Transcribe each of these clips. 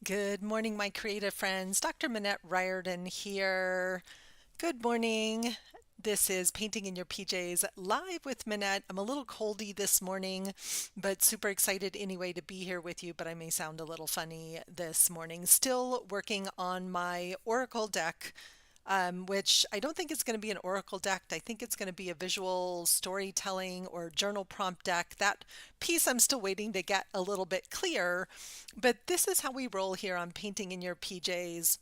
Good morning, my creative friends. Dr. Minette Riordan here. Good morning. This is Painting in Your PJs live with Minette. I'm a little coldy this morning, but super excited anyway to be here with you. But I may sound a little funny this morning. Still working on my Oracle deck, which I don't think it's going to be an Oracle deck. I think it's going to be a visual storytelling or journal prompt deck. That piece I'm still waiting to get a little bit clear. But this is how we roll here on Painting in Your PJs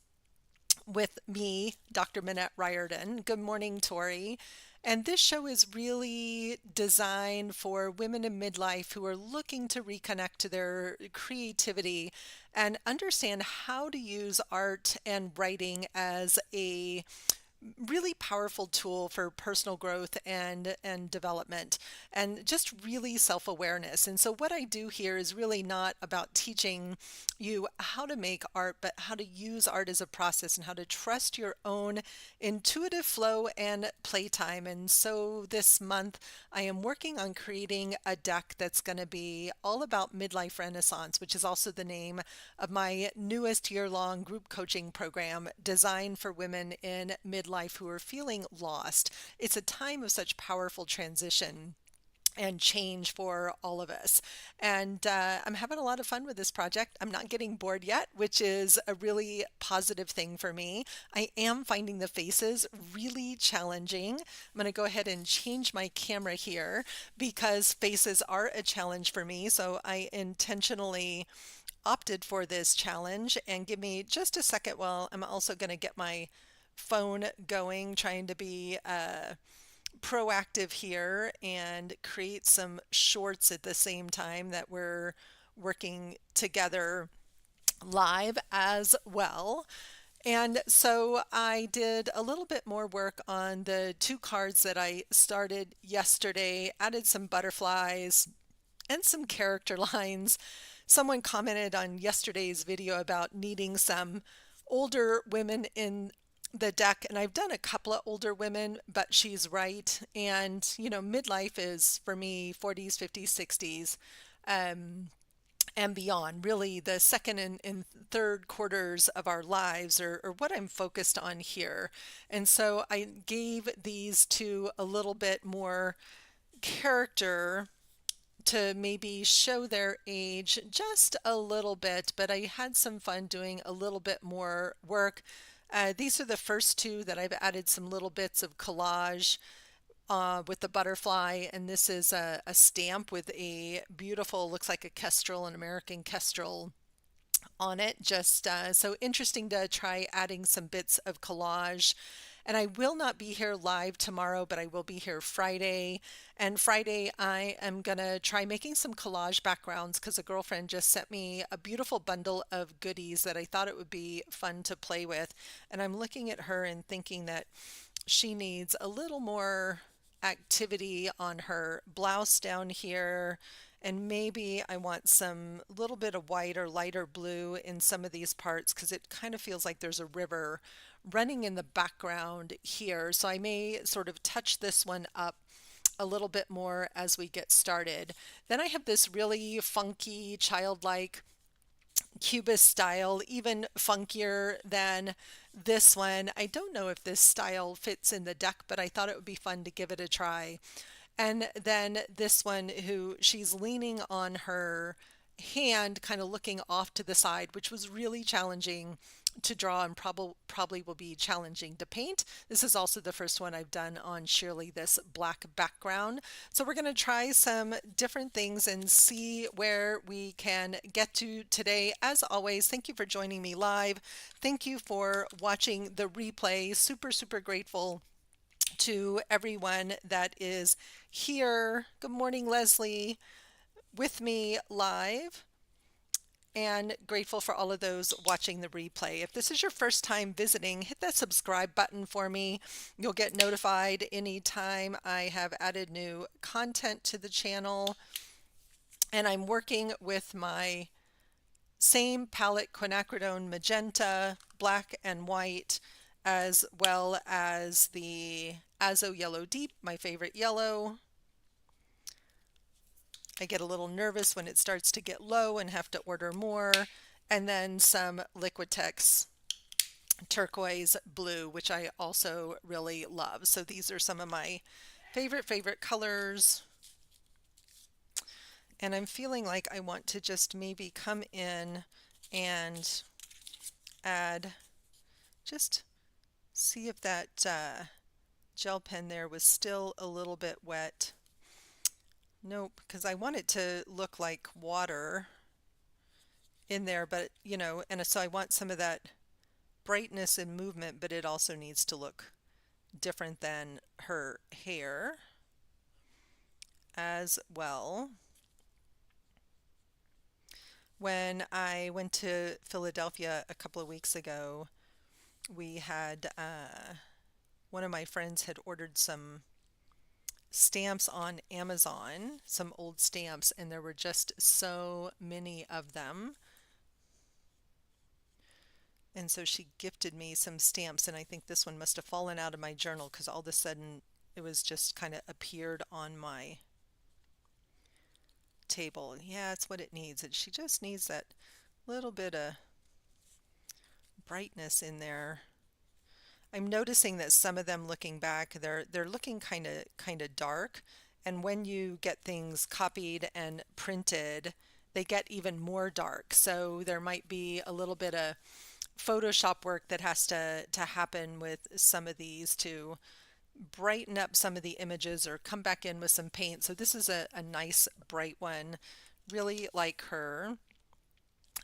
with me, Dr. Minette Riordan. Good morning, Tori. And this show is really designed for women in midlife who are looking to reconnect to their creativity and understand how to use art and writing as a really powerful tool for personal growth and development and just really self-awareness. And so what I do here is really not about teaching you how to make art, but how to use art as a process and how to trust your own intuitive flow and playtime. And so this month I am working on creating a deck that's going to be all about midlife renaissance, which is also the name of my newest year-long group coaching program designed for women in midlife who are feeling lost. It's a time of such powerful transition and change for all of us. And I'm having a lot of fun with this project. I'm not getting bored yet, which is a really positive thing for me. I am finding the faces really challenging. I'm going to go ahead and change my camera here because faces are a challenge for me. So I intentionally opted for this challenge, and give me just a second while I'm also going to get my phone going, trying to be proactive here and create some shorts at the same time that we're working together live as well. And so I did a little bit more work on the two cards that I started yesterday, added some butterflies and some character lines. Someone commented on yesterday's video about needing some older women in the deck, and I've done a couple of older women, but she's right. And, midlife is for me 40s, 50s, 60s. And beyond. Really, the second and third quarters of our lives are what I'm focused on here. And so I gave these two a little bit more character to maybe show their age just a little bit, but I had some fun doing a little bit more work. These are the first two that I've added some little bits of collage with the butterfly, and this is a stamp with a beautiful, looks like a kestrel, an American kestrel on it. Just so interesting to try adding some bits of collage. And I will not be here live tomorrow, but I will be here Friday. And Friday, I am going to try making some collage backgrounds because a girlfriend just sent me a beautiful bundle of goodies that I thought it would be fun to play with. And I'm looking at her and thinking that she needs a little more activity on her blouse down here, and maybe I want some little bit of white or lighter blue in some of these parts because it kind of feels like there's a river running in the background here. So I may sort of touch this one up a little bit more as we get started. Then I have this really funky, childlike cubist style, even funkier than this one. I don't know if this style fits in the deck, but I thought it would be fun to give it a try. And then this one, who she's leaning on her hand, kind of looking off to the side, which was really challenging to draw and probably will be challenging to paint. This is also the first one I've done on Shirley, this black background. So we're going to try some different things and see where we can get to today. As always, thank you for joining me live. Thank you for watching the replay. Super, super grateful to everyone that is here. Good morning, Leslie, with me live, and grateful for all of those watching the replay. If this is your first time visiting, hit that subscribe button for me. You'll get notified anytime I have added new content to the channel. And I'm working with my same palette, quinacridone magenta, black and white, as well as the Azo Yellow Deep, my favorite yellow. I get a little nervous when it starts to get low and have to order more. and then some Liquitex turquoise blue, which I also really love. So these are some of my favorite colors. And I'm feeling like I want to just maybe come in and add, just see if that gel pen there was still a little bit wet. Nope, because I want it to look like water in there, but you know, and so I want some of that brightness and movement, but it also needs to look different than her hair as well. When I went to Philadelphia a couple of weeks ago, we had one of my friends had ordered some stamps on Amazon, some old stamps, and there were just so many of them. And so she gifted me some stamps, and I think this one must have fallen out of my journal because all of a sudden it was just kind of appeared on my table. Yeah, it's what it needs. She just needs that little bit of brightness in there. I'm noticing that some of them looking back, they're looking kind of dark, and when you get things copied and printed, they get even more dark. So there might be a little bit of Photoshop work that has to happen with some of these to brighten up some of the images or come back in with some paint. So this is a nice bright one. Really like her.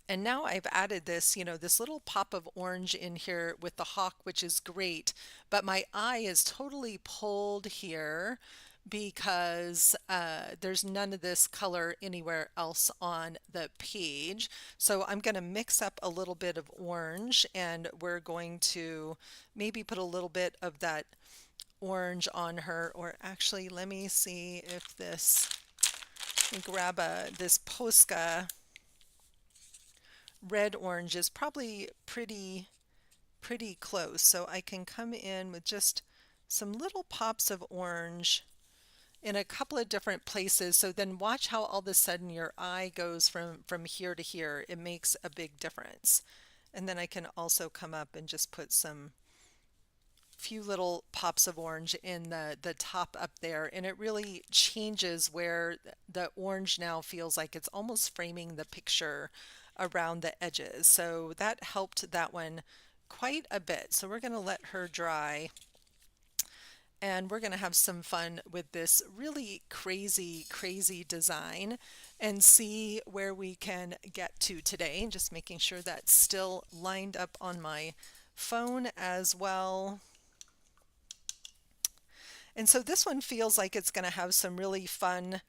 And now I've added this, you know, this little pop of orange in here with the hawk, which is great. But my eye is totally pulled here because there's none of this color anywhere else on the page. So I'm going to mix up a little bit of orange, and we're going to maybe put a little bit of that orange on her. Or actually, let me see if this, let me grab this posca red orange is probably pretty close. So I can come in with just some little pops of orange in a couple of different places. So then watch how all of a sudden your eye goes from here to here. It makes a big difference. And then I can also come up and just put some few little pops of orange in the top up there, and it really changes where the orange now feels like it's almost framing the picture around the edges. So that helped that one quite a bit. So we're going to let her dry, and we're going to have some fun with this really crazy design and see where we can get to today. Just making sure that's still lined up on my phone as well. And so this one feels like it's going to have some really fun,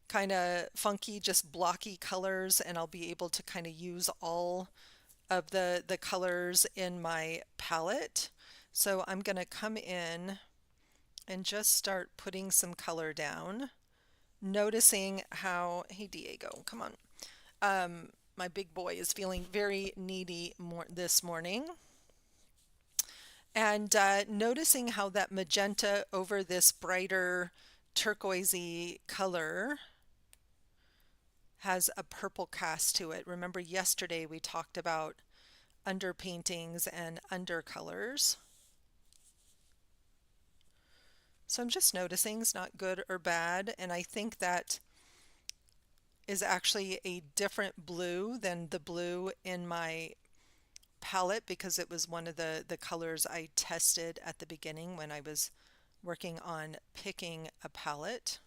kind of funky, just blocky colors, and I'll be able to kind of use all of the colors in my palette. So I'm going to come in and just start putting some color down, noticing how, hey Diego, come on. My big boy is feeling very needy this morning. And noticing how that magenta over this brighter turquoisey color has a purple cast to it. Remember yesterday we talked about underpaintings and undercolors. So I'm just noticing it's not good or bad, and I think that is actually a different blue than the blue in my palette because it was one of the colors I tested at the beginning when I was working on picking a palette.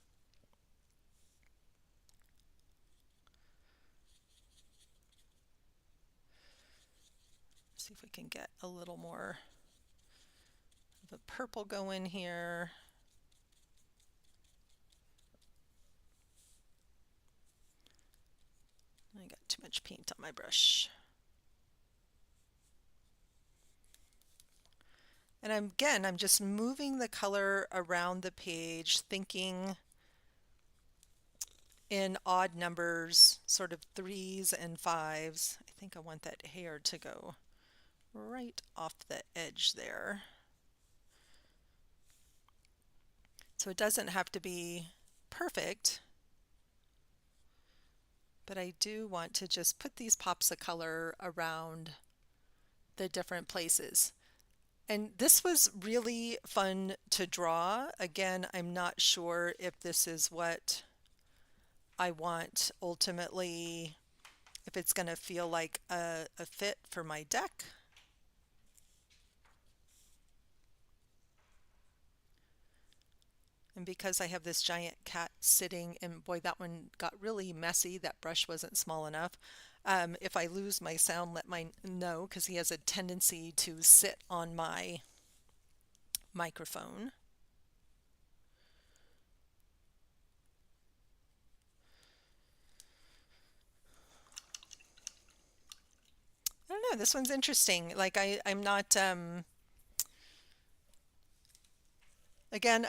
See if we can get a little more of a purple going here. I got too much paint on my brush. And I'm just moving the color around the page, thinking in odd numbers, sort of 3s and 5s. I think I want that hair to go right off the edge there. So it doesn't have to be perfect, but I do want to just put these pops of color around the different places. And this was really fun to draw. Again, I'm not sure if this is what I want ultimately, if it's going to feel like a fit for my deck. And because I have this giant cat sitting, and boy, that one got really messy. That brush wasn't small enough. If I lose my sound, let me know, because he has a tendency to sit on my microphone. I don't know, this one's interesting. Like I'm not, again,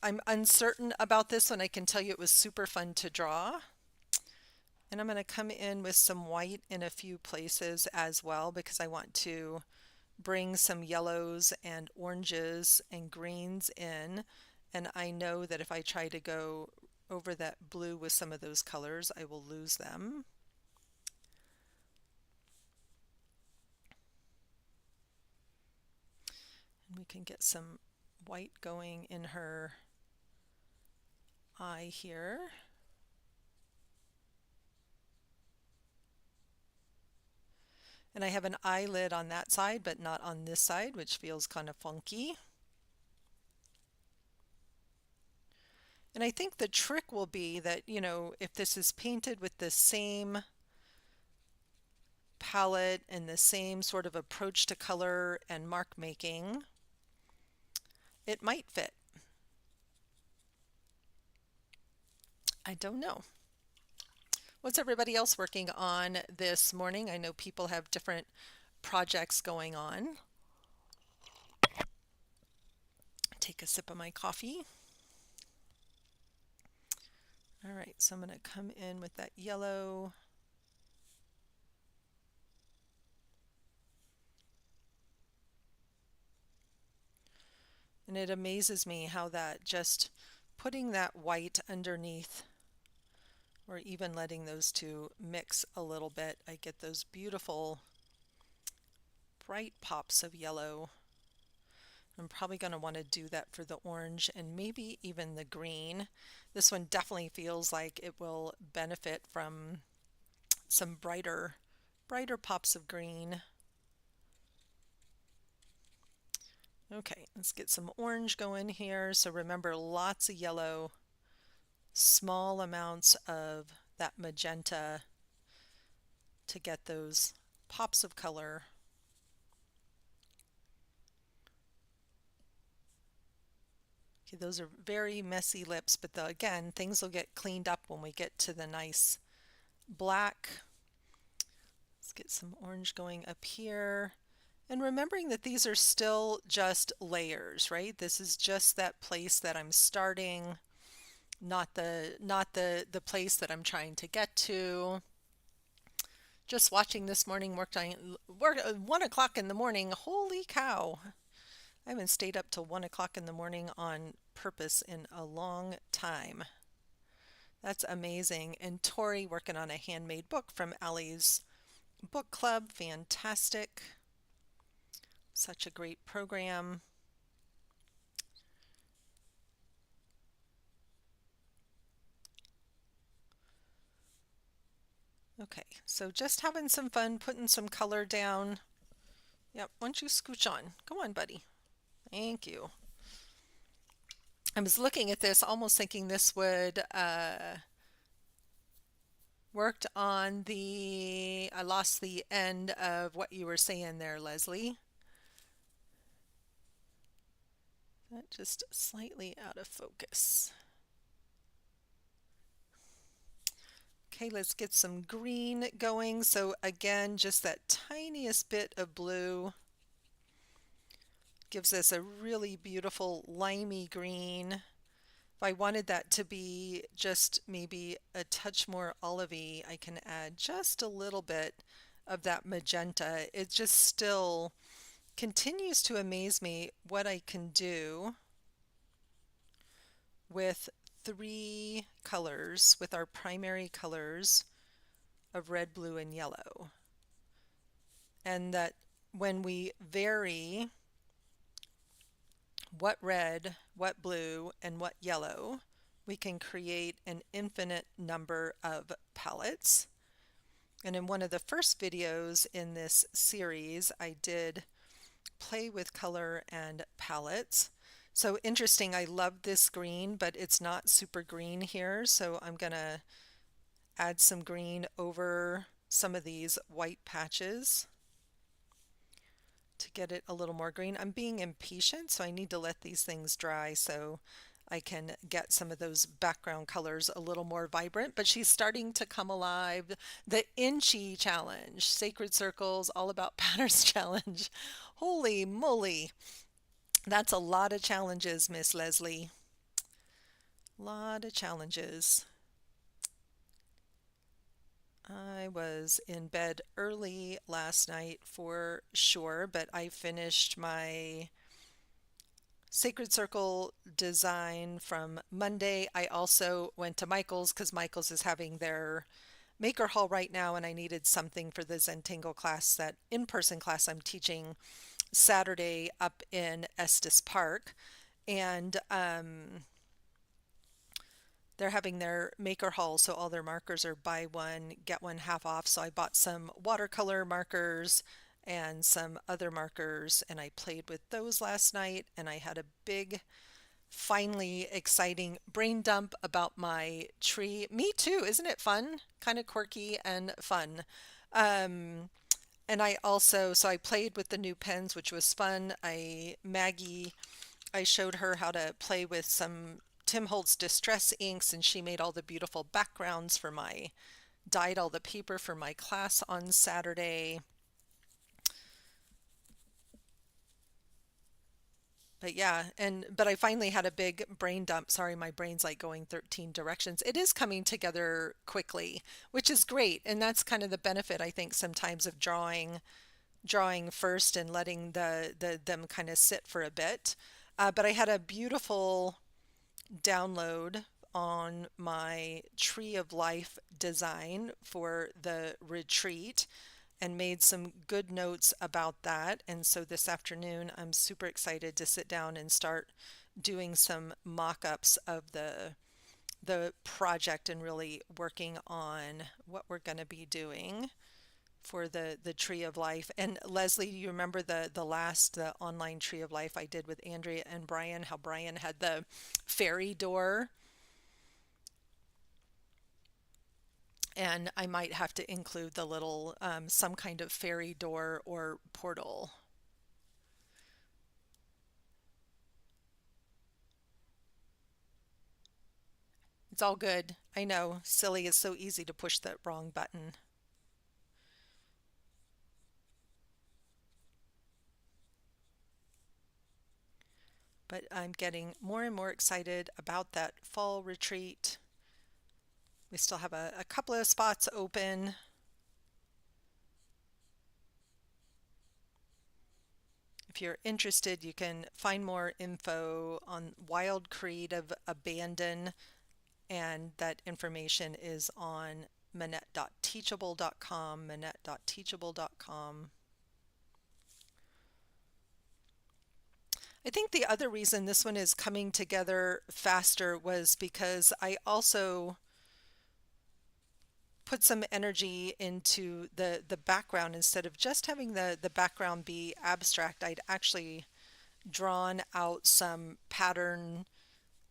I'm uncertain about this one. I can tell you it was super fun to draw. And I'm going to come in with some white in a few places as well, because I want to bring some yellows and oranges and greens in. And I know that if I try to go over that blue with some of those colors, I will lose them. And we can get some white going in her eye here. And I have an eyelid on that side, but not on this side, which feels kind of funky. And I think the trick will be that, if this is painted with the same palette and the same sort of approach to color and mark making, it might fit. I don't know. What's everybody else working on this morning? I know people have different projects going on. Take a sip of my coffee. All right, so I'm going to come in with that yellow. And it amazes me how that just putting that white underneath, or even letting those two mix a little bit, I get those beautiful bright pops of yellow. I'm probably going to want to do that for the orange and maybe even the green. This one definitely feels like it will benefit from some brighter pops of green. Okay, let's get some orange going here. So remember, lots of yellow, small amounts of that magenta to get those pops of color. Okay, those are very messy lips, but again, things will get cleaned up when we get to the nice black. Let's get some orange going up here. And remembering that these are still just layers, right? This is just that place that I'm starting, not the place that I'm trying to get to. Just watching this morning work 1 o'clock in the morning. Holy cow. I haven't stayed up till 1 o'clock in the morning on purpose in a long time. That's amazing. And Tori working on a handmade book from Allie's book club. Fantastic. Such a great program. Okay, so just having some fun, putting some color down. Yep, why don't you scooch on? Come on, buddy. Thank you. I was looking at this, almost thinking this would worked on I lost the end of what you were saying there, Leslie. That just slightly out of focus. Okay, let's get some green going. So again, just that tiniest bit of blue gives us a really beautiful limey green. If I wanted that to be just maybe a touch more olivey, I can add just a little bit of that magenta. It just still continues to amaze me what I can do with 3 colors, with our primary colors, of red, blue, and yellow. And that when we vary what red, what blue, and what yellow, we can create an infinite number of palettes. And in one of the first videos in this series, I did play with color and palettes. So interesting, I love this green, but it's not super green here, so I'm gonna add some green over some of these white patches to get it a little more green. I'm being impatient, so I need to let these things dry so I can get some of those background colors a little more vibrant, but she's starting to come alive. The Inchy Challenge, Sacred Circles, All About Patterns Challenge. Holy moly, that's a lot of challenges, Miss Leslie. Lot of challenges. I was in bed early last night for sure, but I finished my Sacred Circle design from Monday. I also went to Michael's because Michael's is having their maker hall right now, and I needed something for the zentangle class, that in-person class I'm teaching Saturday up in Estes Park. And they're having their maker haul, so all their markers are buy one, get one half off. So I bought some watercolor markers and some other markers, and I played with those last night, and I had a big, finally exciting brain dump about my tree. Me too, isn't it fun? Kind of quirky and fun. Um, and I also, so I played with the new pens, which was fun. Maggie, I showed her how to play with some Tim Holtz Distress inks, and she made all the beautiful backgrounds for dyed all the paper for my class on Saturday. But yeah, but I finally had a big brain dump. Sorry, my brain's like going 13 directions. It is coming together quickly, which is great. And that's kind of the benefit, I think, sometimes of drawing first and letting them kind of sit for a bit. But I had a beautiful download on my Tree of Life design for the retreat and made some good notes about that. And so this afternoon, I'm super excited to sit down and start doing some mock-ups of the project and really working on what we're going to be doing for the Tree of Life. And Leslie, you remember the online Tree of Life I did with Andrea and Brian, how Brian had the fairy door? And I might have to include the little some kind of fairy door or portal. It's all good. I know, silly, it's so easy to push that wrong button. But I'm getting more and more excited about that fall retreat. We still have a couple of spots open. If you're interested, you can find more info on Wild Creative Abandon, and that information is on minette.teachable.com, minette.teachable.com. I think the other reason this one is coming together faster was because I also put some energy into the background. Instead of just having the background be abstract, I'd actually drawn out some pattern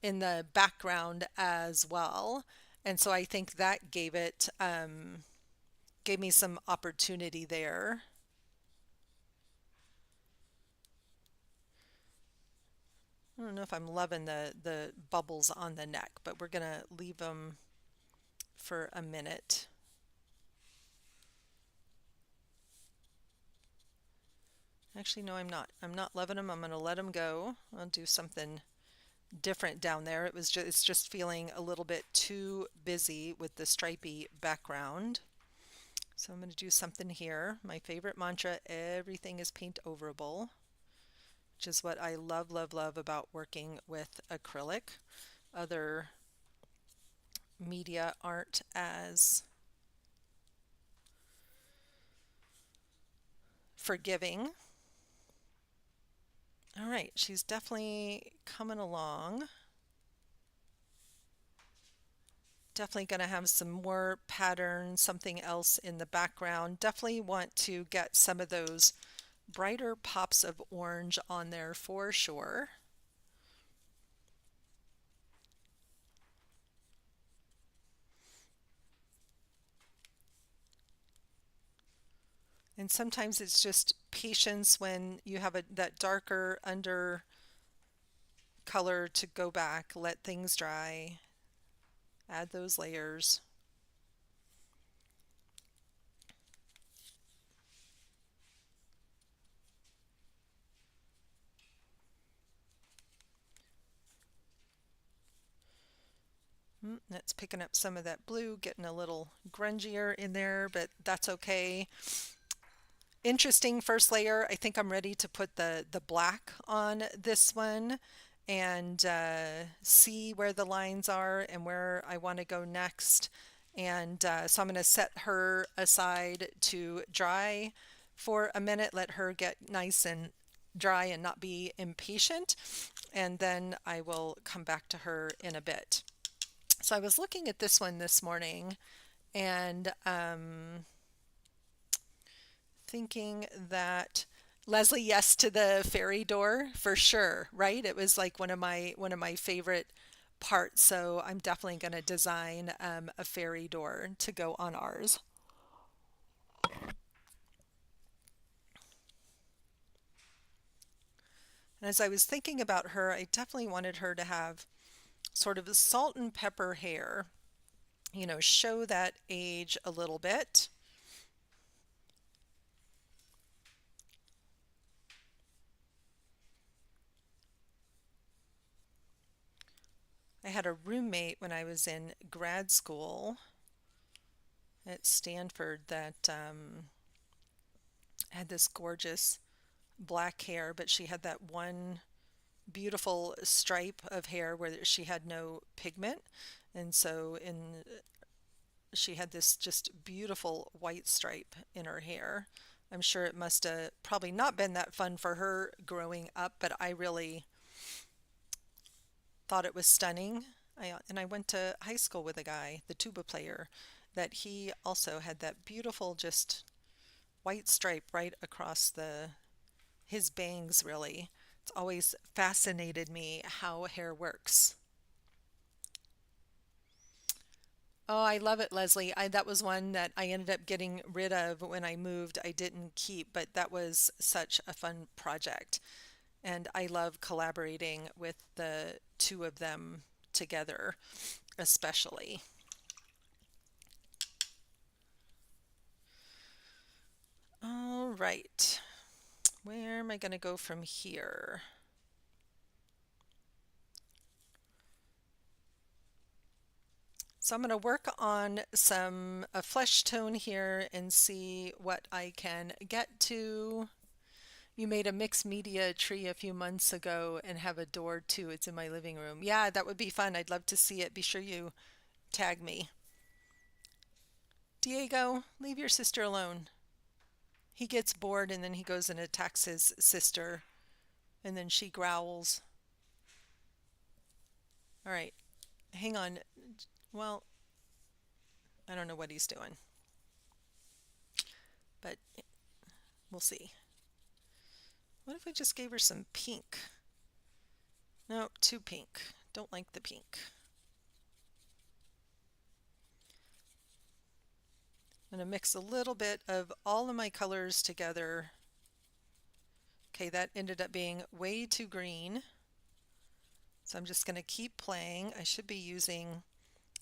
in the background as well. And so I think that gave me some opportunity there. I don't know if I'm loving the bubbles on the neck, but we're gonna leave them for a minute. Actually, no, I'm not. I'm not loving them. I'm gonna let them go. I'll do something different down there. It's just feeling a little bit too busy with the stripy background. So I'm going to do something here. My favorite mantra, everything is paint overable, which is what I love, love, love about working with acrylic. Other media aren't as forgiving. All right, she's definitely coming along. Definitely going to have some more pattern, something else in the background. Definitely want to get some of those brighter pops of orange on there for sure. And sometimes it's just patience when you have that darker under color to go back, let things dry, add those layers. That's picking up some of that blue, getting a little grungier in there, but that's okay. Interesting first layer. I think I'm ready to put the black on this one and see where the lines are and where I want to go next. And so I'm going to set her aside to dry for a minute, let her get nice and dry and not be impatient. And then I will come back to her in a bit. So I was looking at this one this morning and thinking that Leslie, yes to the fairy door for sure, right? It was like one of my favorite parts. So I'm definitely going to design a fairy door to go on ours. And as I was thinking about her, I definitely wanted her to have sort of a salt and pepper hair, show that age a little bit. I had a roommate when I was in grad school at Stanford that had this gorgeous black hair, but she had that one beautiful stripe of hair where she had no pigment. And so she had this just beautiful white stripe in her hair. I'm sure it must have probably not been that fun for her growing up, but I really thought it was stunning. And I went to high school with a guy, the tuba player, that he also had that beautiful just white stripe right across his bangs really. It's always fascinated me how hair works. Oh, I love it, Leslie. That was one that I ended up getting rid of when I moved. I didn't keep, but that was such a fun project. And I love collaborating with the two of them together, especially. All right. Where am I going to go from here? So I'm going to work on a flesh tone here and see what I can get to. You made a mixed media tree a few months ago and have a door too. It's in my living room. Yeah, that would be fun. I'd love to see it. Be sure you tag me. Diego, leave your sister alone. He gets bored and then he goes and attacks his sister and then she growls. All right, hang on. Well, I don't know what he's doing, but we'll see. What if I just gave her some pink? No, too pink. Don't like the pink. I'm going to mix a little bit of all of my colors together. Okay, that ended up being way too green. So I'm just going to keep playing. I should be using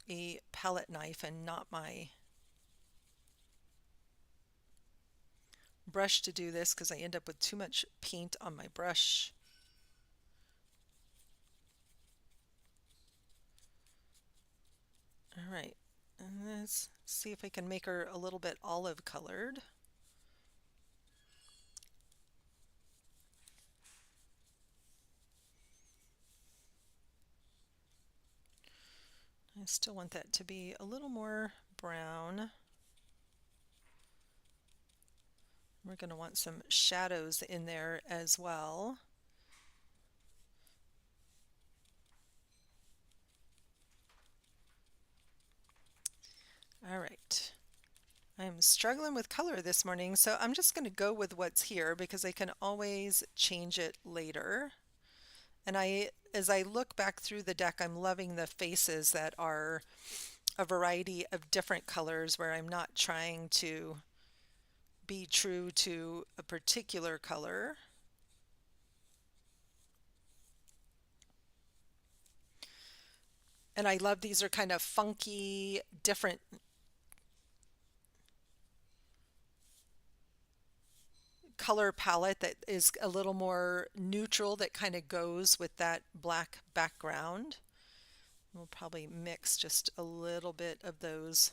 a palette knife and not my brush to do this because I end up with too much paint on my brush. All right, and let's see if I can make her a little bit olive colored. I still want that to be a little more brown. We're going to want some shadows in there as well. All right. I'm struggling with color this morning, so I'm just going to go with what's here because I can always change it later. And as I look back through the deck, I'm loving the faces that are a variety of different colors where I'm not trying to be true to a particular color. And I love these are kind of funky, different color palette that is a little more neutral that kind of goes with that black background. We'll probably mix just a little bit of those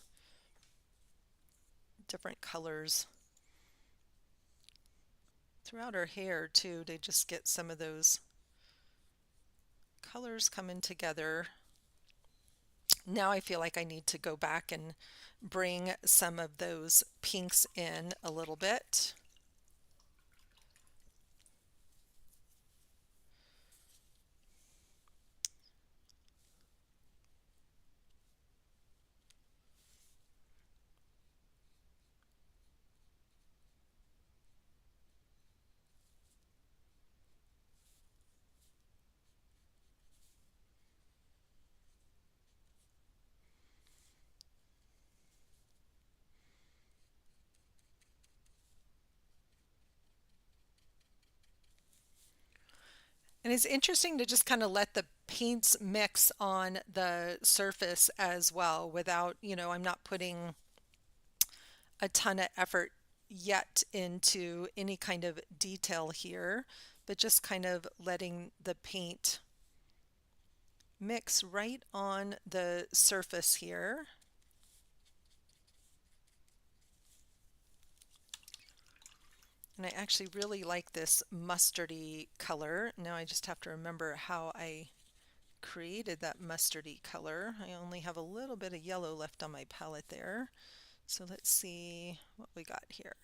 different colors throughout her hair too to just get some of those colors coming together. Now I feel like I need to go back and bring some of those pinks in a little bit. And it's interesting to just kind of let the paints mix on the surface as well without, I'm not putting a ton of effort yet into any kind of detail here, but just kind of letting the paint mix right on the surface here. And I actually really like this mustardy color. Now I just have to remember how I created that mustardy color. I only have a little bit of yellow left on my palette there. So let's see what we got here.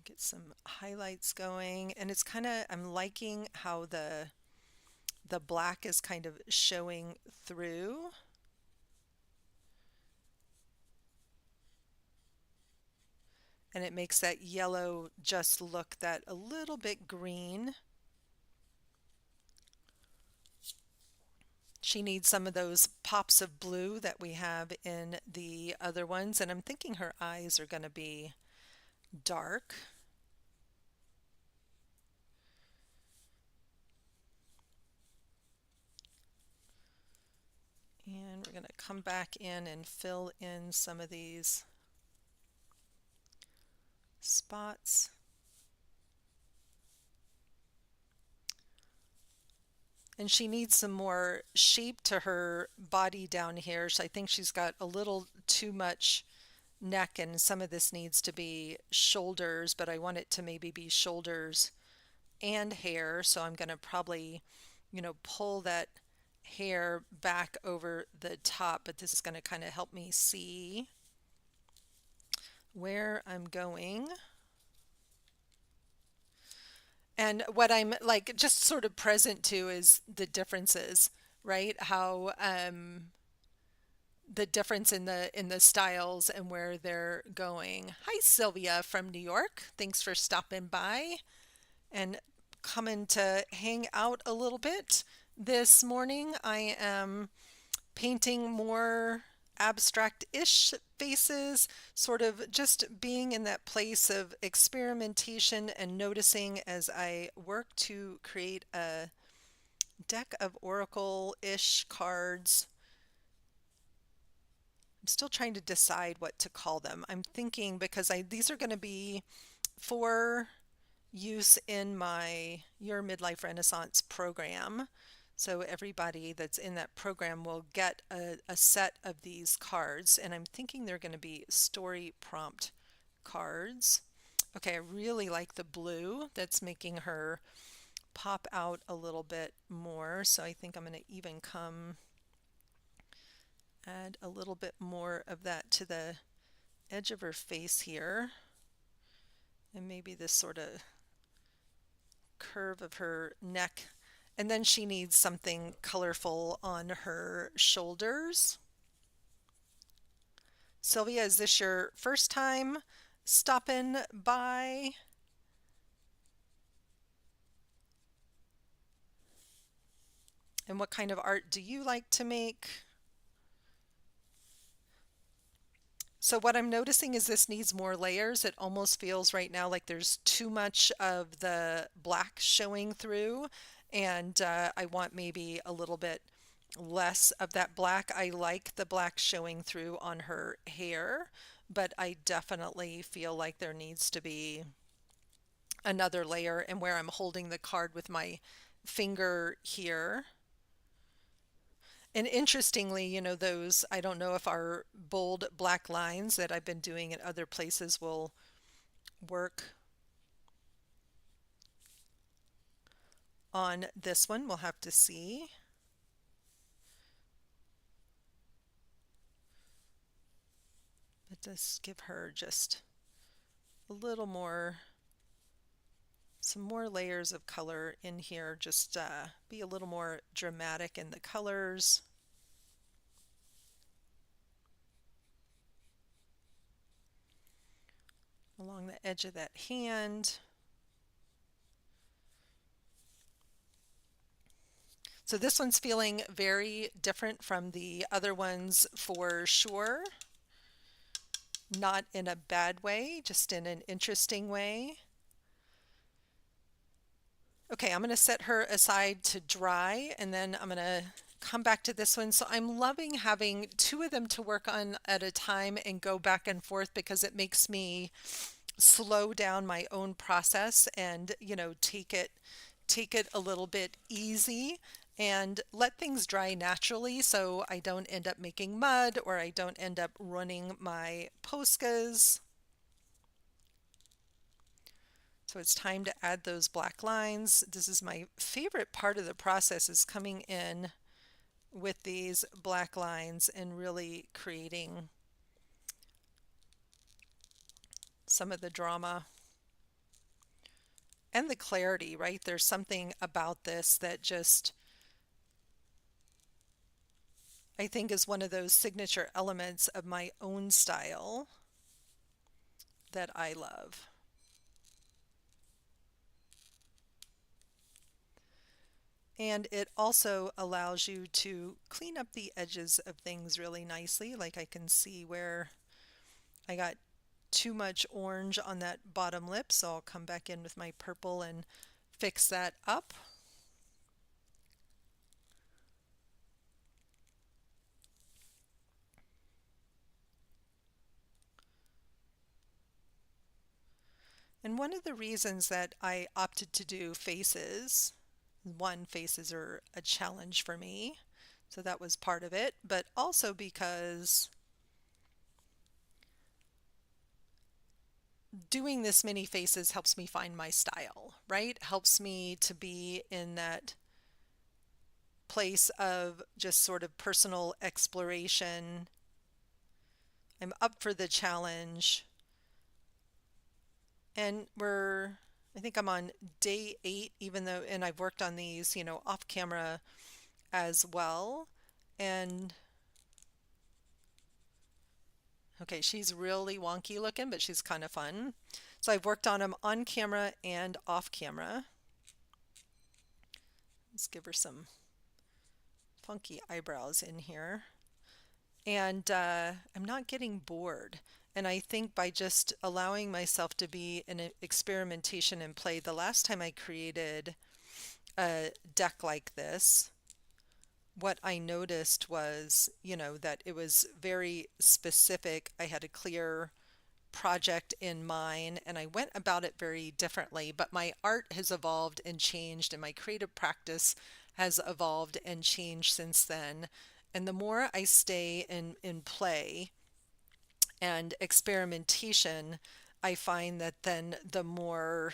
Get some highlights going, and it's kind of, I'm liking how the black is kind of showing through. And it makes that yellow just look that a little bit green. She needs some of those pops of blue that we have in the other ones, and I'm thinking her eyes are going to be dark. And we're going to come back in and fill in some of these spots. And she needs some more shape to her body down here. So I think she's got a little too much neck, and some of this needs to be shoulders, but I want it to maybe be shoulders and hair. So I'm going to probably, pull that hair back over the top, but this is going to kind of help me see where I'm going. And what I'm like just sort of present to is the differences, right? How the difference in the styles and where they're going. Hi Sylvia from New York. Thanks for stopping by and coming to hang out a little bit. This morning I am painting more abstract-ish faces, sort of just being in that place of experimentation and noticing as I work to create a deck of oracle-ish cards. I'm still trying to decide what to call them. I'm thinking because these are going to be for use in my Your Midlife Renaissance program. So everybody that's in that program will get a set of these cards, and I'm thinking they're going to be story prompt cards. Okay, I really like the blue that's making her pop out a little bit more, so I think I'm going to even add a little bit more of that to the edge of her face here, and maybe this sort of curve of her neck. And then she needs something colorful on her shoulders. Sylvia, is this your first time stopping by? And what kind of art do you like to make? So what I'm noticing is this needs more layers. It almost feels right now like there's too much of the black showing through, and I want maybe a little bit less of that black. I like the black showing through on her hair, but I definitely feel like there needs to be another layer, and where I'm holding the card with my finger here. And interestingly, those, I don't know if our bold black lines that I've been doing in other places will work on this one. We'll have to see. But let's give her just a little more, some more layers of color in here. Just be a little more dramatic in the colors. Along the edge of that hand. So this one's feeling very different from the other ones for sure. Not in a bad way, just in an interesting way. Okay, I'm going to set her aside to dry, and then I'm going to come back to this one. So I'm loving having two of them to work on at a time and go back and forth, because it makes me slow down my own process and, take it a little bit easy and let things dry naturally, so I don't end up making mud or I don't end up running my poscas. So it's time to add those black lines. This is my favorite part of the process, is coming in with these black lines and really creating some of the drama and the clarity, right? There's something about this that just, I think, is one of those signature elements of my own style that I love. And it also allows you to clean up the edges of things really nicely. Like I can see where I got too much orange on that bottom lip, so I'll come back in with my purple and fix that up. And one of the reasons that I opted to do faces, one, faces are a challenge for me, so that was part of it, but also because doing this many faces helps me find my style, right? Helps me to be in that place of just sort of personal exploration. I'm up for the challenge. And I think I'm on day 8, even though, and I've worked on these, off camera as well. And okay, she's really wonky looking, but she's kind of fun. So I've worked on them on camera and off camera. Let's give her some funky eyebrows in here. And I'm not getting bored. And I think by just allowing myself to be in experimentation and play, the last time I created a deck like this, what I noticed was, that it was very specific. I had a clear project in mind and I went about it very differently, but my art has evolved and changed and my creative practice has evolved and changed since then. And the more I stay in play and experimentation, I find that then the more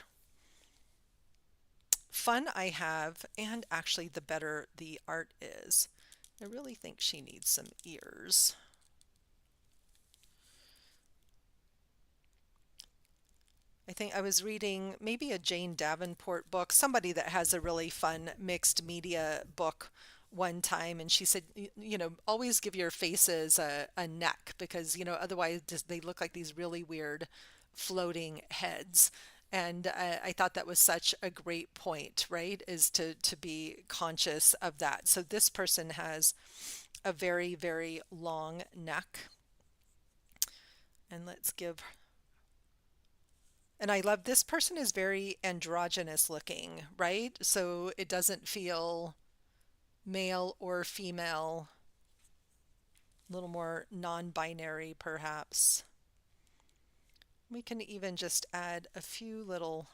fun I have, and actually the better the art is. I really think she needs some ears. I think I was reading maybe a Jane Davenport book, somebody that has a really fun mixed media book one time, and she said, always give your faces a neck because, otherwise just, they look like these really weird floating heads. And I thought that was such a great point, right? Is to be conscious of that. So this person has a very, very long neck. And let's give, and I love this person is very androgynous looking, right? So it doesn't feel male or female, a little more non-binary perhaps. We can even just add a few little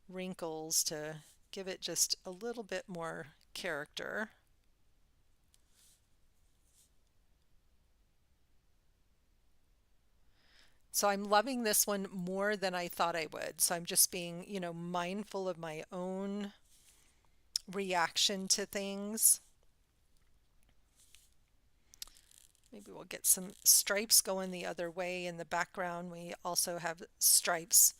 wrinkles to give it just a little bit more character. So I'm loving this one more than I thought I would. So I'm just being, mindful of my own reaction to things. Maybe we'll get some stripes going the other way in the background. We also have stripes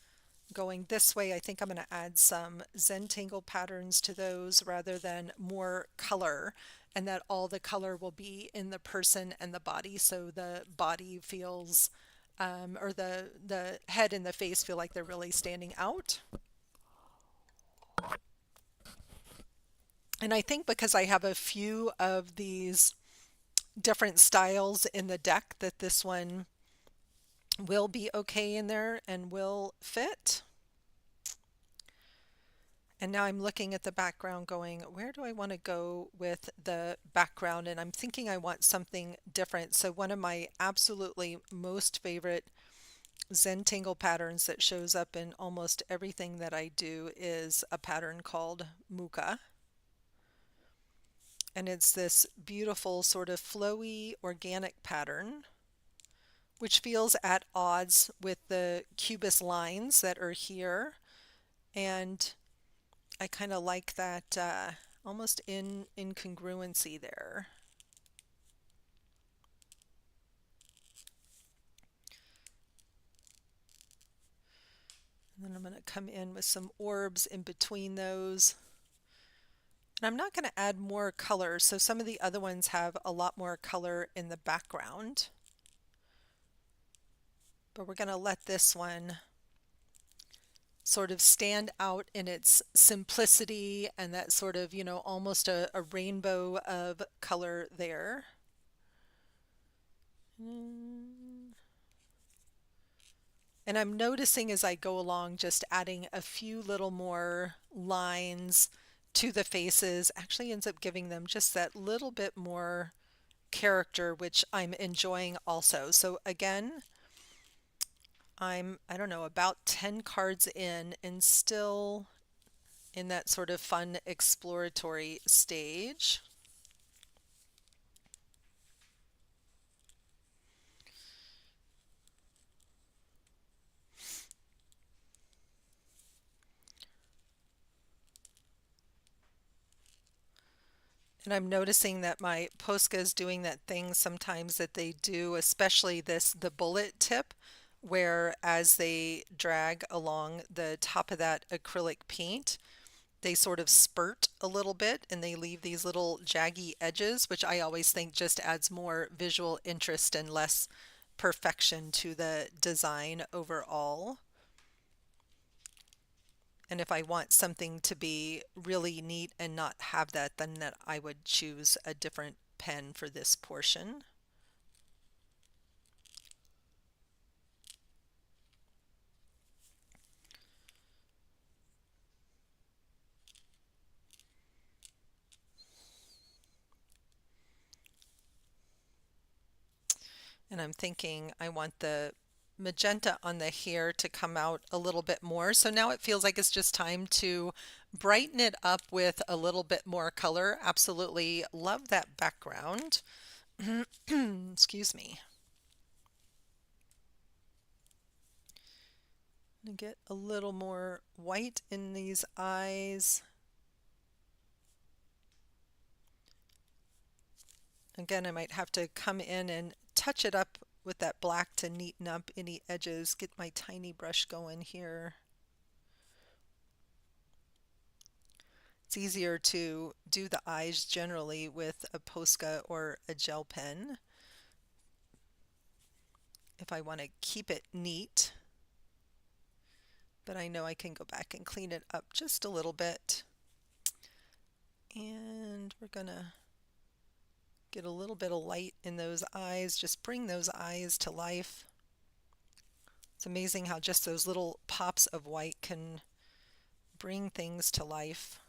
going this way. I think I'm going to add some zentangle patterns to those rather than more color, and that all the color will be in the person and the body, so the body feels or the head and the face feel like they're really standing out. And I think because I have a few of these different styles in the deck that this one will be okay in there and will fit. And now I'm looking at the background going, where do I want to go with the background? And I'm thinking I want something different. So one of my absolutely most favorite zentangle patterns that shows up in almost everything that I do is a pattern called muka. And it's this beautiful sort of flowy organic pattern, which feels at odds with the cubist lines that are here. And I kind of like that almost incongruency there. And then I'm going to come in with some orbs in between those. And I'm not going to add more color, so some of the other ones have a lot more color in the background. But we're going to let this one sort of stand out in its simplicity and that sort of, almost a rainbow of color there. And I'm noticing as I go along, just adding a few little more lines to the faces actually ends up giving them just that little bit more character, which I'm enjoying also. So again, I don't know, about 10 cards in and still in that sort of fun exploratory stage. And I'm noticing that my posca is doing that thing sometimes that they do, especially the bullet tip, where as they drag along the top of that acrylic paint, they sort of spurt a little bit and they leave these little jaggy edges, which I always think just adds more visual interest and less perfection to the design overall. And if I want something to be really neat and not have that, then that I would choose a different pen for this portion. And I'm thinking I want the magenta on the hair to come out a little bit more. So now it feels like it's just time to brighten it up with a little bit more color. Absolutely love that background. Excuse me. I'm gonna get a little more white in these eyes. Again, I might have to come in and touch it up with that black to neaten up any edges. Get my tiny brush going here. It's easier to do the eyes generally with a posca or a gel pen if I want to keep it neat. But I know I can go back and clean it up just a little bit. And we're gonna get a little bit of light in those eyes, just bring those eyes to life. It's amazing how just those little pops of white can bring things to life.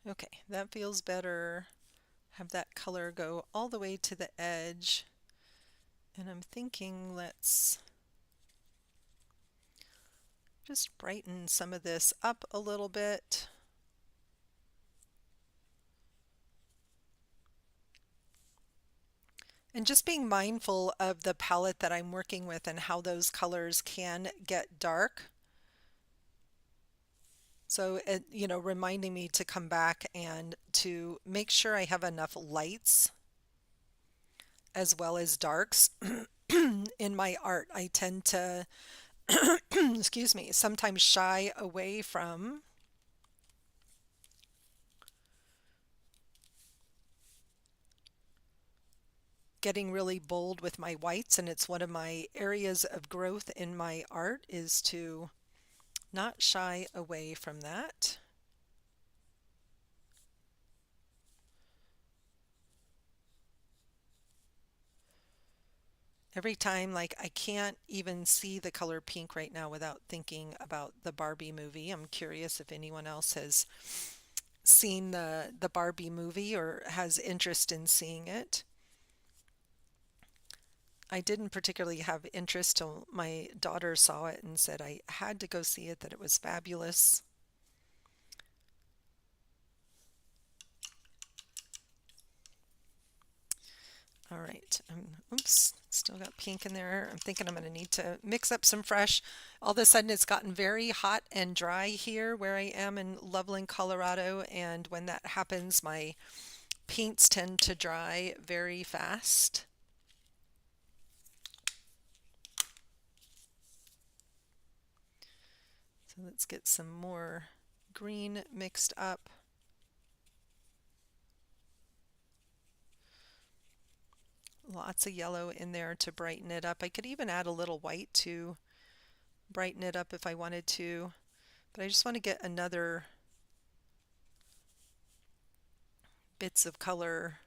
Okay, that feels better. Have that color go all the way to the edge. And I'm thinking let's just brighten some of this up a little bit. And just being mindful of the palette that I'm working with and how those colors can get dark. So, reminding me to come back and to make sure I have enough lights as well as darks in my art. I tend to, excuse me, sometimes shy away from getting really bold with my whites, and it's one of my areas of growth in my art is to not shy away from that. Every time, like, I can't even see the color pink right now without thinking about the Barbie movie. I'm curious if anyone else has seen the Barbie movie or has interest in seeing it. I didn't particularly have interest till my daughter saw it and said I had to go see it, that it was fabulous. All right, oops, still got pink in there. I'm thinking I'm going to need to mix up some fresh. All of a sudden it's gotten very hot and dry here where I am in Loveland, Colorado, and when that happens, my paints tend to dry very fast. So let's get some more green mixed up. Lots of yellow in there to brighten it up. I could even add a little white to brighten it up if I wanted to, but I just want to get another bits of color.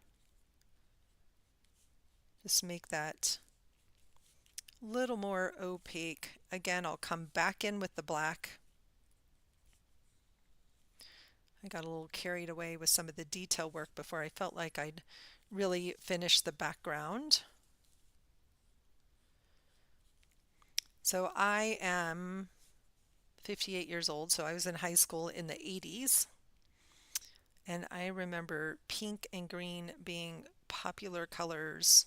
Just make that a little more opaque. Again, I'll come back in with the black. I got a little carried away with some of the detail work before I felt like I'd really finish the background. So I am 58 years old, so I was in high school in the 80s. And I remember pink and green being popular colors.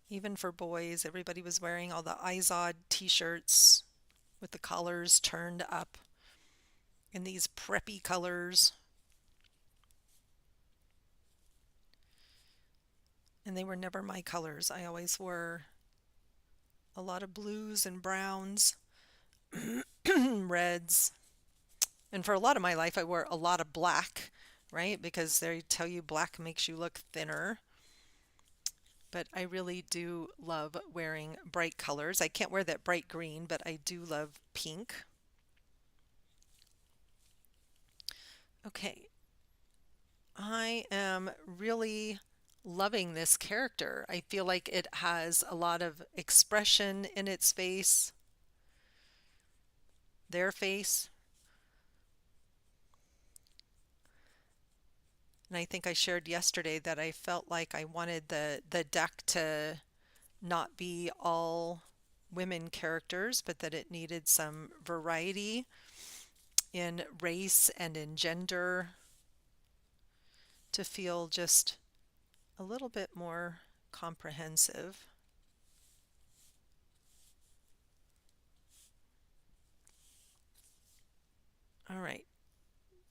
Even for boys, everybody was wearing all the Izod t-shirts with the collars turned up in these preppy colors. And they were never my colors. I always wore a lot of blues and browns, reds. And for a lot of my life, I wore a lot of black, right? Because they tell you black makes you look thinner. But I really do love wearing bright colors. I can't wear that bright green, but I do love pink. Okay, I am really loving this character. I feel like it has a lot of expression in its face, their face. And I think I shared yesterday that I felt like I wanted the deck to not be all women characters, but that it needed some variety. in race and in gender to feel just a little bit more comprehensive. All right.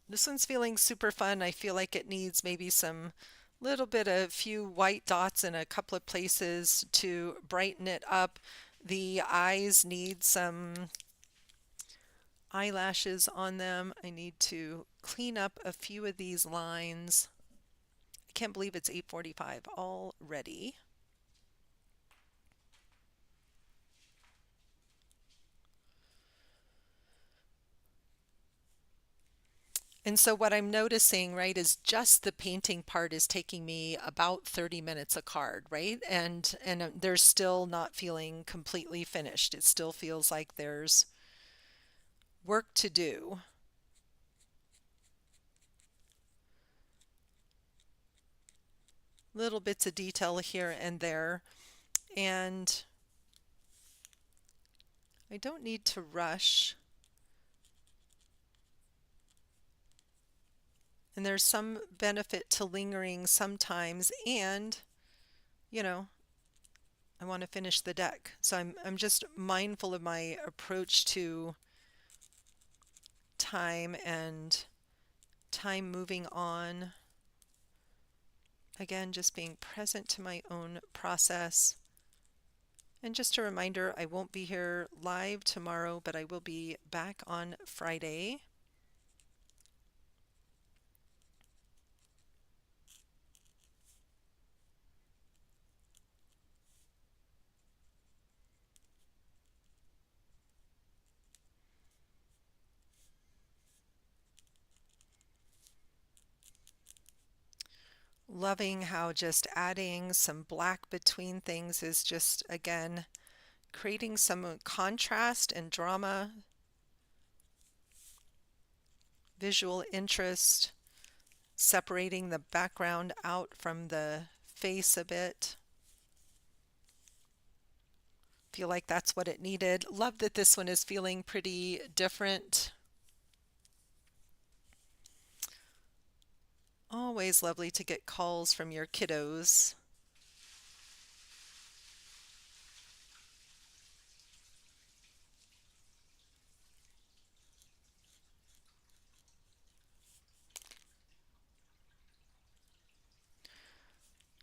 This one's feeling super fun. I feel like it needs maybe some little bit of few white dots in a couple of places to brighten it up. The eyes need some eyelashes on them. I need to clean up a few of these lines. I can't believe it's 8:45 already. And so what I'm noticing, right, is just the painting part is taking me about 30 minutes a card, right? And they're still not feeling completely finished. It still feels like there's work to do. Little bits of detail here and there. And I don't need to rush. And there's some benefit to lingering sometimes, and you know, I want to finish the deck. So I'm just mindful of my approach to time and time moving on. Again, just being present to my own process. And just a reminder, I won't be here live tomorrow, but I will be back on Friday. Loving how just adding some black between things is just, again, creating some contrast and drama, visual interest, separating the background out from the face a bit. Feel like that's what it needed. Love that this one is feeling pretty different. Always lovely to get calls from your kiddos.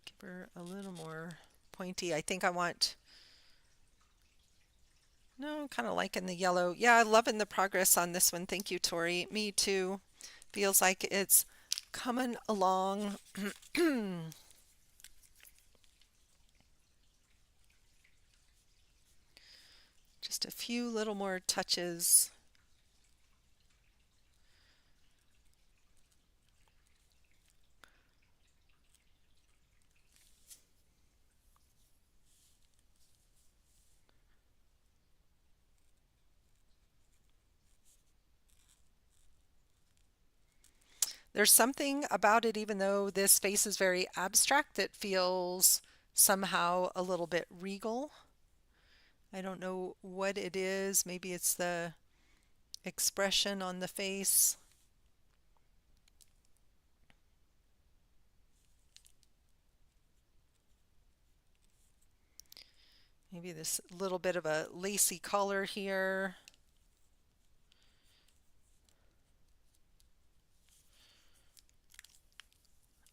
Give her a little more pointy. I think I want, no, kind of liking the yellow. Yeah, loving the progress on this one. Thank you, Tori. Me too. Feels like it's coming along. Just a few little more touches. There's something about it, even though this face is very abstract, that feels somehow a little bit regal. I don't know what it is. Maybe it's the expression on the face. Maybe this little bit of a lacy color here.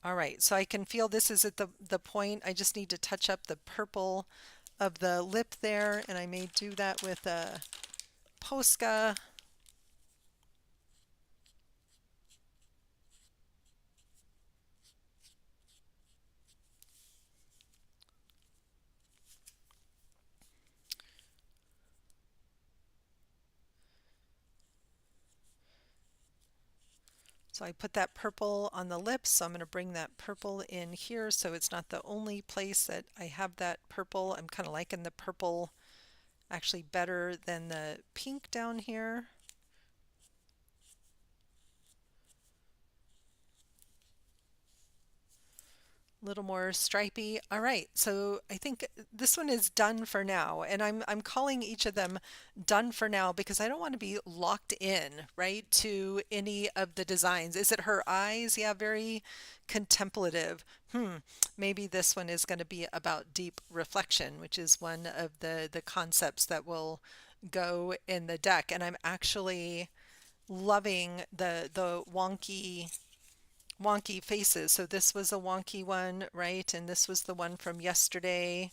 All right, so I can feel this is at the point. I just need to touch up the purple of the lip there, and I may do that with a posca. So I put that purple on the lips, so I'm going to bring that purple in here so it's not the only place that I have that purple. I'm kind of liking the purple actually better than the pink down here. little more stripy. All right, so I think this one is done for now, and I'm calling each of them done for now because I don't want to be locked in, right, to any of the designs. Is it her eyes? Yeah, very contemplative. Maybe this one is going to be about deep reflection, which is one of the concepts that will go in the deck. And I'm actually loving the wonky faces. So this was a wonky one, right? And this was the one from yesterday.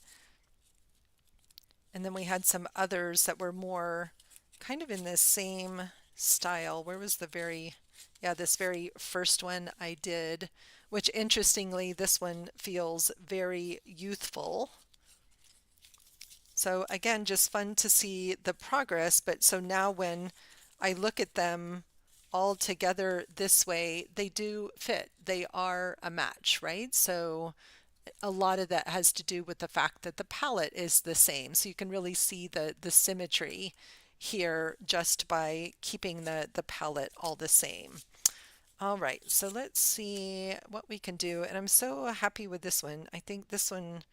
And then we had some others that were more kind of in this same style. Where was the very, yeah, this very first one I did, which interestingly, this one feels very youthful. So again, just fun to see the progress. But so now when I look at them all together this way, they do fit. They are a match, right? So a lot of that has to do with the fact that the palette is the same. So you can really see the symmetry here just by keeping the palette all the same. All right, so let's see what we can do. And I'm so happy with this one. I think this one,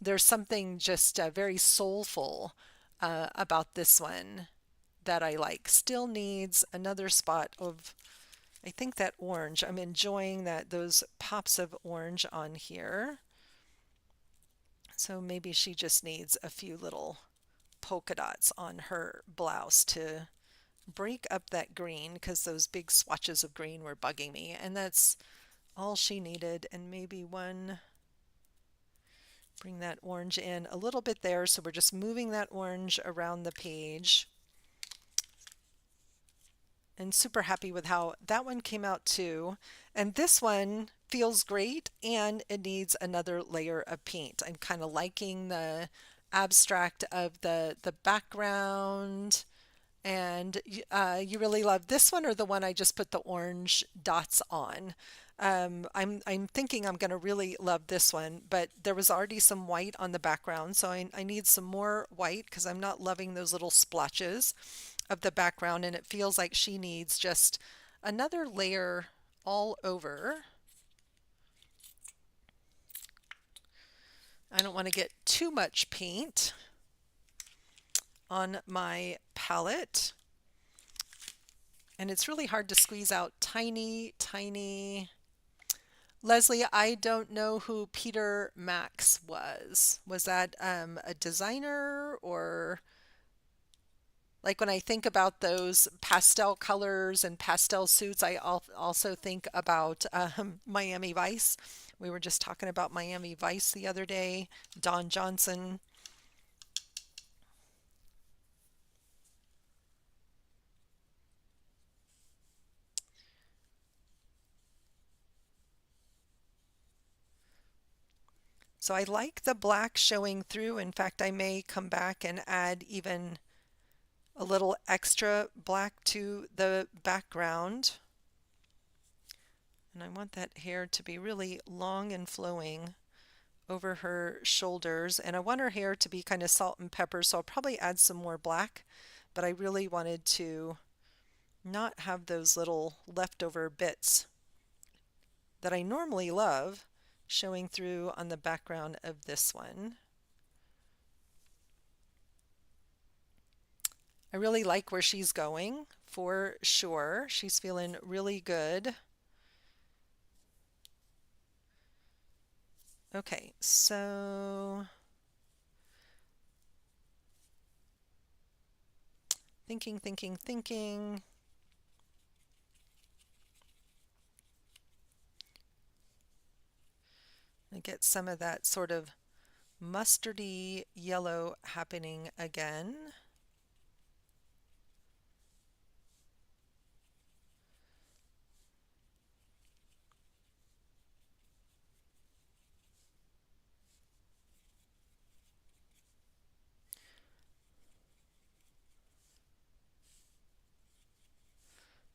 there's something just very soulful about this one that I like. Still needs another spot of, I think, that orange. I'm enjoying those pops of orange on here. So maybe she just needs a few little polka dots on her blouse to break up that green because those big swatches of green were bugging me. And that's all she needed. And maybe one, bring that orange in a little bit there. So we're just moving that orange around the page. And super happy with how that one came out too. And this one feels great and it needs another layer of paint. I'm kind of liking the abstract of the background. And you really love this one or the one I just put the orange dots on? I'm thinking I'm going to really love this one, but there was already some white on the background, so I need some more white because I'm not loving those little splotches of the background, and it feels like she needs just another layer all over. I don't want to get too much paint on my palette. And it's really hard to squeeze out tiny, tiny. Leslie, I don't know who Peter Max was. Was that a designer or like when I think about those pastel colors and pastel suits, I also think about Miami Vice. We were just talking about Miami Vice the other day, Don Johnson. So I like the black showing through. In fact, I may come back and add even a little extra black to the background. And I want that hair to be really long and flowing over her shoulders. And I want her hair to be kind of salt and pepper, so I'll probably add some more black. But I really wanted to not have those little leftover bits that I normally love showing through on the background of this one. I really like where she's going for sure. She's feeling really good. Okay, so thinking. I get some of that sort of mustardy yellow happening again.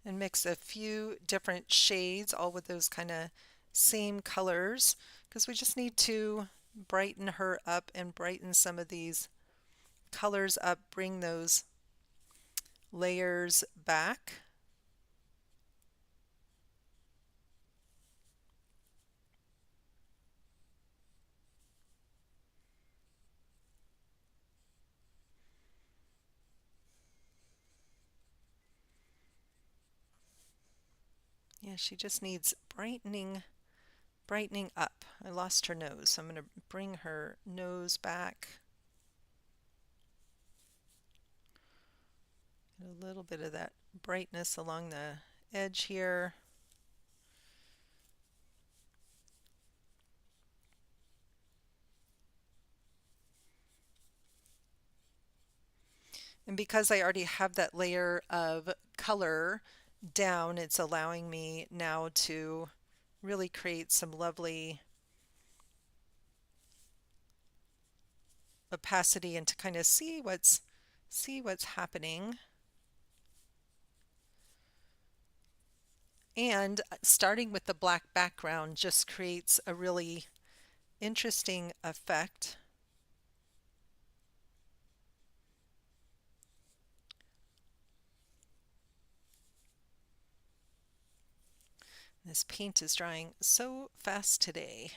And mix a few different shades, all with those kind of same colors, because we just need to brighten her up and brighten some of these colors up, bring those layers back. Yeah, she just needs brightening up. I lost her nose, so I'm going to bring her nose back. Get a little bit of that brightness along the edge here. And because I already have that layer of color down, it's allowing me now to really create some lovely opacity and to kind of see what's happening. And starting with the black background just creates a really interesting effect. This paint is drying so fast today.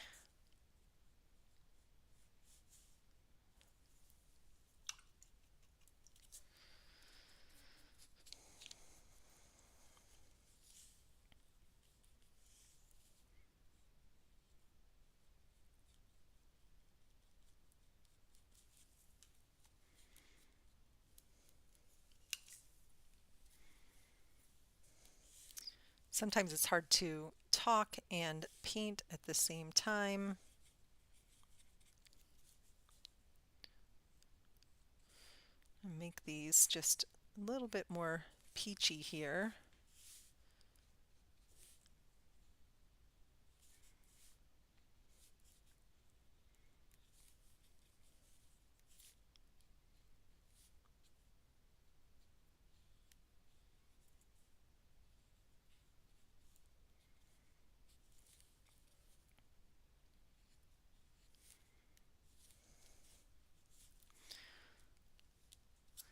Sometimes it's hard to talk and paint at the same time. Make these just a little bit more peachy here.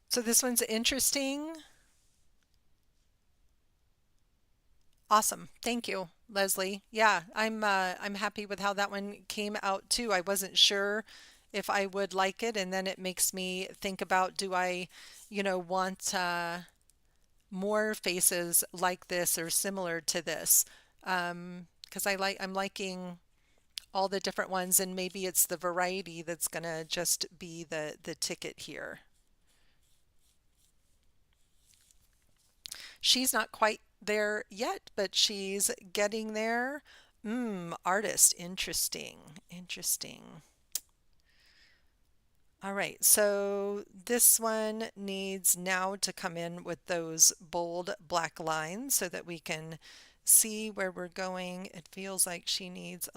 So this one's interesting. Awesome. Thank you, Leslie. Yeah, I'm happy with how that one came out too. I wasn't sure if I would like it, and then it makes me think about, do I, want more faces like this or similar to this? Because I'm liking all the different ones, and maybe it's the variety that's gonna just be the ticket here. She's not quite there yet, but she's getting there. Artist, interesting, interesting. All right, so this one needs now to come in with those bold black lines so that we can see where we're going. It feels like she needs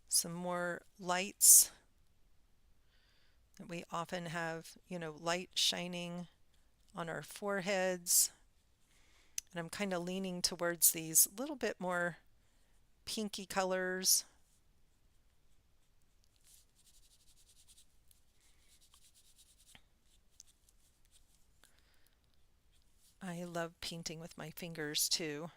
some more lights. We often have, light shining on our foreheads. And I'm kind of leaning towards these little bit more pinky colors. I love painting with my fingers too.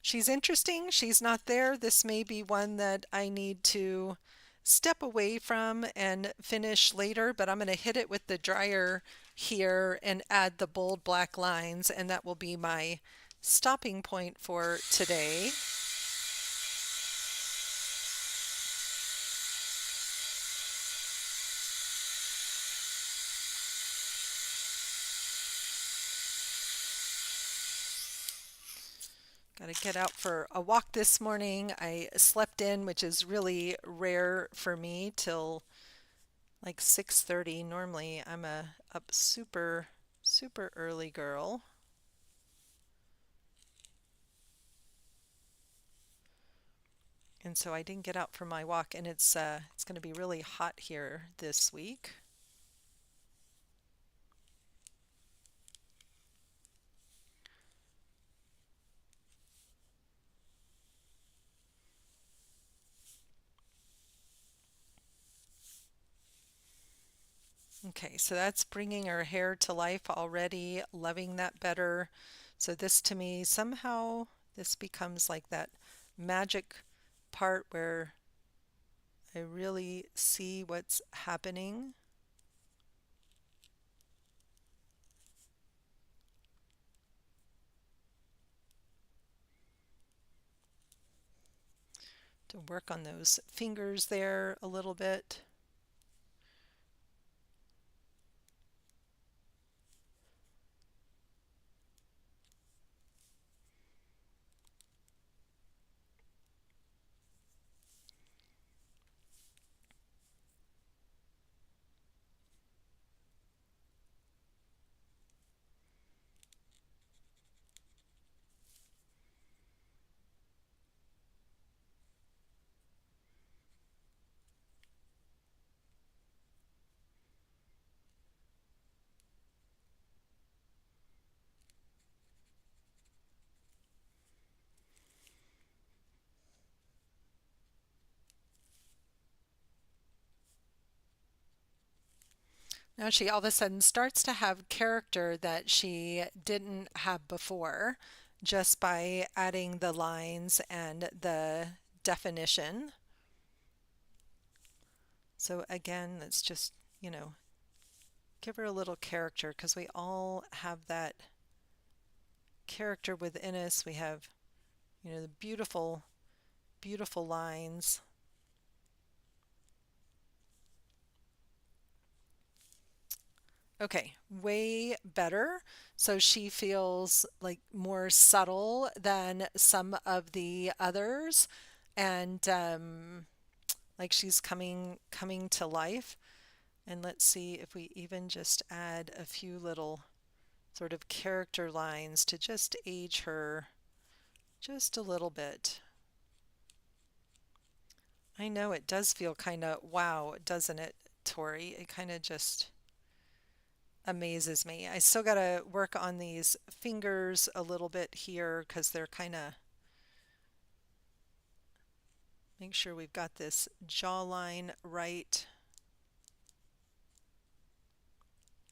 She's interesting. She's not there. This may be one that I need to step away from and finish later, but I'm going to hit it with the dryer here and add the bold black lines, and that will be my stopping point for today. Got to get out for a walk this morning. I slept in, which is really rare for me, till like 6:30. Normally, I'm a up super early girl. And so I didn't get out for my walk, and it's going to be really hot here this week. Okay, so that's bringing her hair to life already, loving that better. So this to me, somehow this becomes like that magic part where I really see what's happening. To work on those fingers there a little bit. Now she all of a sudden starts to have character that she didn't have before just by adding the lines and the definition. So again, let's just, give her a little character because we all have that character within us. We have, the beautiful, beautiful lines. Okay, way better. So she feels like more subtle than some of the others, and like she's coming to life. And let's see if we even just add a few little sort of character lines to just age her just a little bit. I know it does feel kind of wow, doesn't it, Tori? It kind of just amazes me. I still got to work on these fingers a little bit here because they're kind of, make sure we've got this jawline right.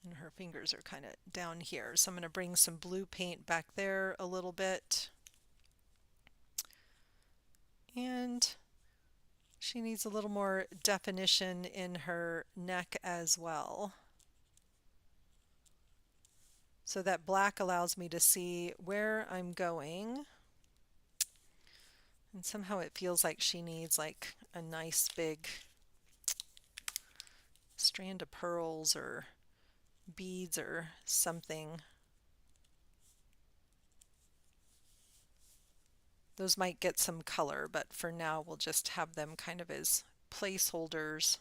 And her fingers are kind of down here. So I'm going to bring some blue paint back there a little bit. And she needs a little more definition in her neck as well. So that black allows me to see where I'm going. And somehow it feels like she needs like a nice big strand of pearls or beads or something. Those might get some color, but for now we'll just have them kind of as placeholders.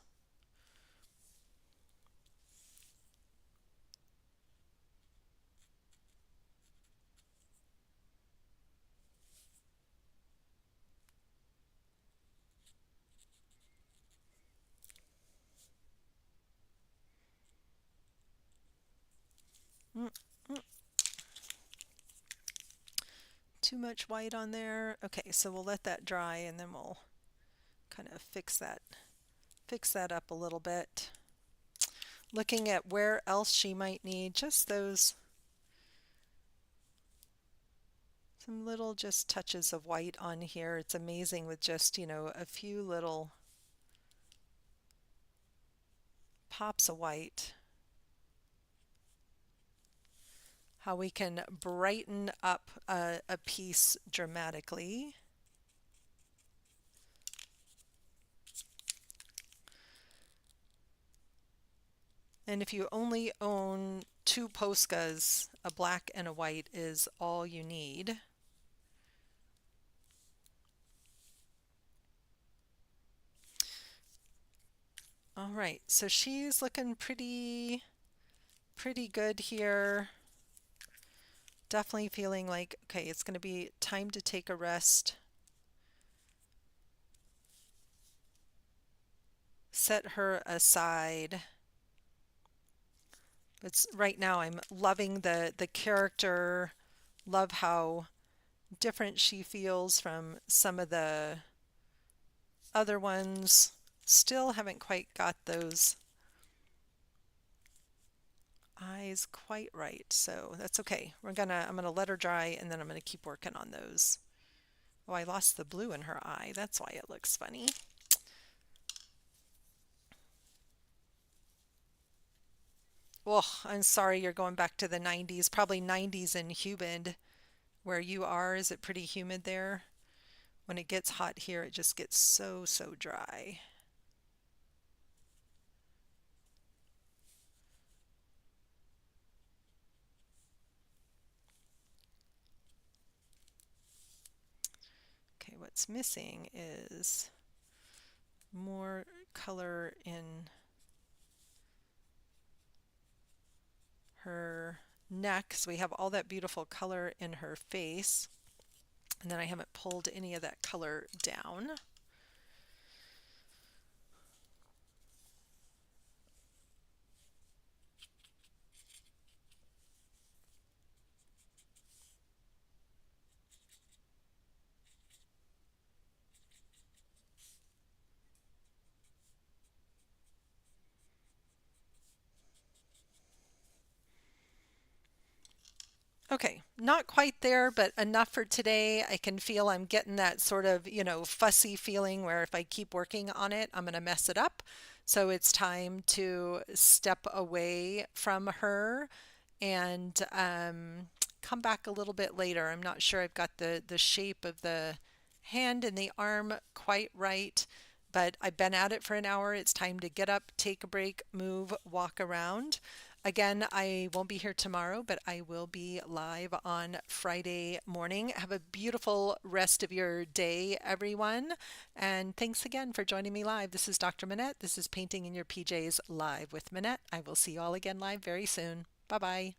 Mm, mm. Too much white on there. Okay, so we'll let that dry and then we'll kind of fix that up a little bit. Looking at where else she might need just those some little just touches of white on here. It's amazing with just, a few little pops of white, how we can brighten up a piece dramatically. And if you only own two poscas, a black and a white is all you need. All right, so she's looking pretty good here. Definitely feeling like, okay, it's going to be time to take a rest. Set her aside. But right now I'm loving the character, love how different she feels from some of the other ones. Still haven't quite got those eyes quite right, so that's okay. I'm gonna let her dry and then I'm gonna keep working on those. Oh, I lost the blue in her eye. That's why it looks funny. Oh, I'm sorry you're going back to the 90s, probably 90s and humid where you are. Is it pretty humid there? When it gets hot here, it just gets so dry. Okay, what's missing is more color in her neck. So we have all that beautiful color in her face. And then I haven't pulled any of that color down. Okay, not quite there, but enough for today. I can feel I'm getting that sort of, fussy feeling where if I keep working on it, I'm going to mess it up. So it's time to step away from her and come back a little bit later. I'm not sure I've got the shape of the hand and the arm quite right, but I've been at it for an hour. It's time to get up, take a break, move, walk around. Again, I won't be here tomorrow, but I will be live on Friday morning. Have a beautiful rest of your day, everyone. And thanks again for joining me live. This is Dr. Minette. This is Painting in Your PJs live with Minette. I will see you all again live very soon. Bye bye.